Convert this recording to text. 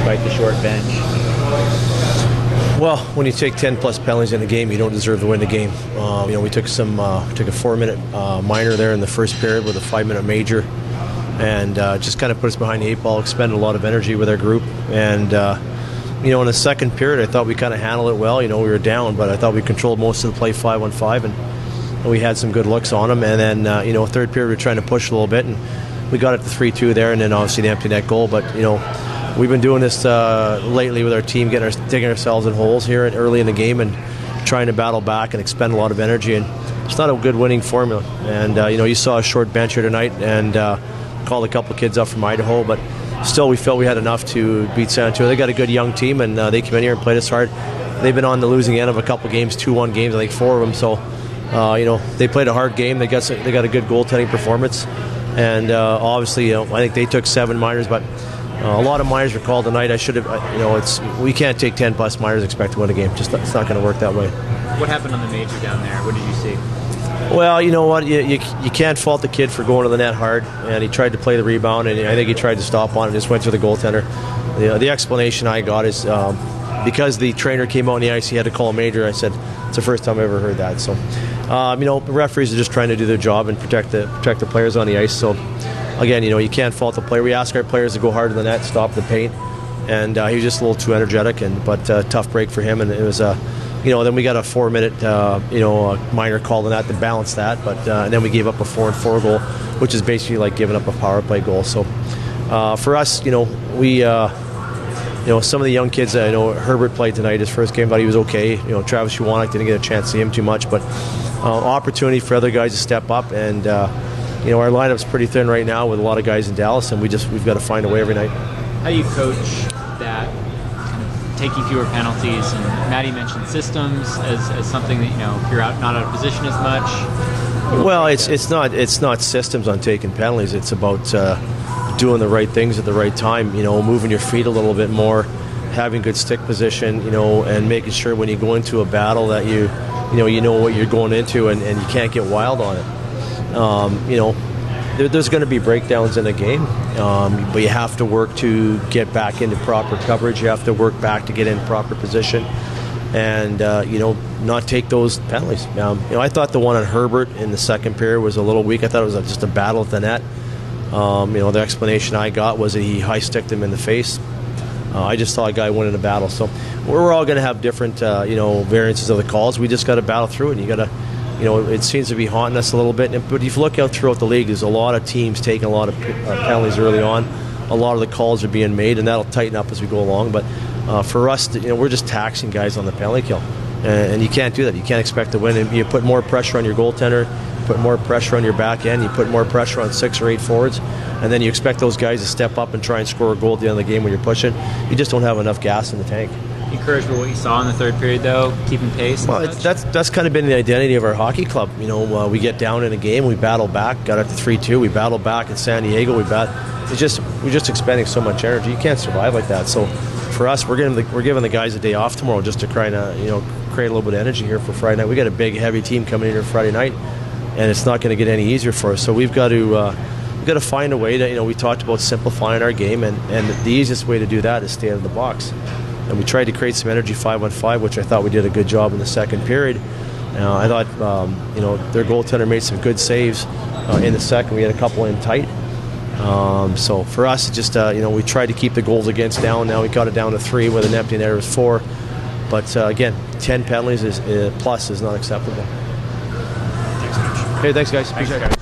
despite the short bench? Well, when you take 10-plus penalties in a game, you don't deserve to win the game. We took a 4-minute minor there in the first period with a 5-minute major, and just kind of put us behind the 8 ball, expended a lot of energy with our group. And in the second period, I thought we kind of handled it well. We were down, but I thought we controlled most of the play 5-on-5, and we had some good looks on them. And then, third period, we were trying to push a little bit, and we got it to 3-2 there, and then obviously the empty net goal. But, we've been doing this lately with our team, digging ourselves in holes here early in the game and trying to battle back and expend a lot of energy. And it's not a good winning formula. And, you saw a short bench here tonight and called a couple of kids up from Idaho. But still, we felt we had enough to beat San Antonio. They got a good young team, and they came in here and played us hard. They've been on the losing end of a couple of games, 2-1 games, I think 4 of them. So, they played a hard game. They got a good goaltending performance. And obviously, I think they took 7 minors, but a lot of minors were called tonight. I should have, we can't take 10-plus minors and expect to win a game. Just it's not going to work that way. What happened on the major down there? What did you see? Well, you know what? You can't fault the kid for going to the net hard, and he tried to play the rebound, and I think he tried to stop on it and just went to the goaltender. The explanation I got is because the trainer came out on the ice, he had to call a major. I said, it's the first time I ever heard that. So, the referees are just trying to do their job and protect the players on the ice. So, again, you can't fault the player. We ask our players to go hard in the net, stop the paint, and he was just a little too energetic. But tough break for him, and it was then we got a 4-minute minor call on that to balance that. But and then we gave up a 4-4 goal, which is basically like giving up a power play goal. So for us, we. Some of the young kids, I know Herbert played tonight, his first game, thought he was okay. Travis Shuwanek didn't get a chance to see him too much, but opportunity for other guys to step up. And, our lineup's pretty thin right now with a lot of guys in Dallas, and we've got to find a way every night. How do you coach that, kind of taking fewer penalties? And Maddie mentioned systems as something that, if you're not out of position as much. Well, it's not systems on taking penalties. It's about doing the right things at the right time, moving your feet a little bit more, having good stick position, and making sure when you go into a battle that you know what you're going into and you can't get wild on it. There's going to be breakdowns in a game, but you have to work to get back into proper coverage. You have to work back to get in proper position and, not take those penalties. I thought the one on Herbert in the second period was a little weak. I thought it was just a battle at the net. The explanation I got was that he high-sticked him in the face. I just saw a guy winning a battle. So we're all going to have different, variances of the calls. We just got to battle through it. And you got to, it seems to be haunting us a little bit. But if you look out throughout the league, there's a lot of teams taking a lot of penalties early on. A lot of the calls are being made, and that'll tighten up as we go along. But for us, we're just taxing guys on the penalty kill. And you can't do that. You can't expect to win. And you put more pressure on your goaltender, put more pressure on your back end, you put more pressure on 6 or 8 forwards, and then you expect those guys to step up and try and score a goal at the end of the game when you're pushing. You just don't have enough gas in the tank. Encouraged by what you saw in the third period, though, keeping pace? Well, that's kind of been the identity of our hockey club. We get down in a game, we battle back, got up to 3-2, we battle back in San Diego, we're just expending so much energy. You can't survive like that. So for us, we're giving the guys a day off tomorrow just to try to create a little bit of energy here for Friday night. We got a big, heavy team coming in here Friday night, and it's not going to get any easier for us. So we've got to find a way to, we talked about simplifying our game, and the easiest way to do that is stay out of the box. And we tried to create some energy 5-on-5, which I thought we did a good job in the second period. I thought, their goaltender made some good saves in the second. We had a couple in tight. So for us, just, we tried to keep the goals against down. Now we got it down to 3 with an empty net of 4. But again, 10 penalties plus is not acceptable. Thanks, Coach. Hey, thanks, guys. Appreciate it.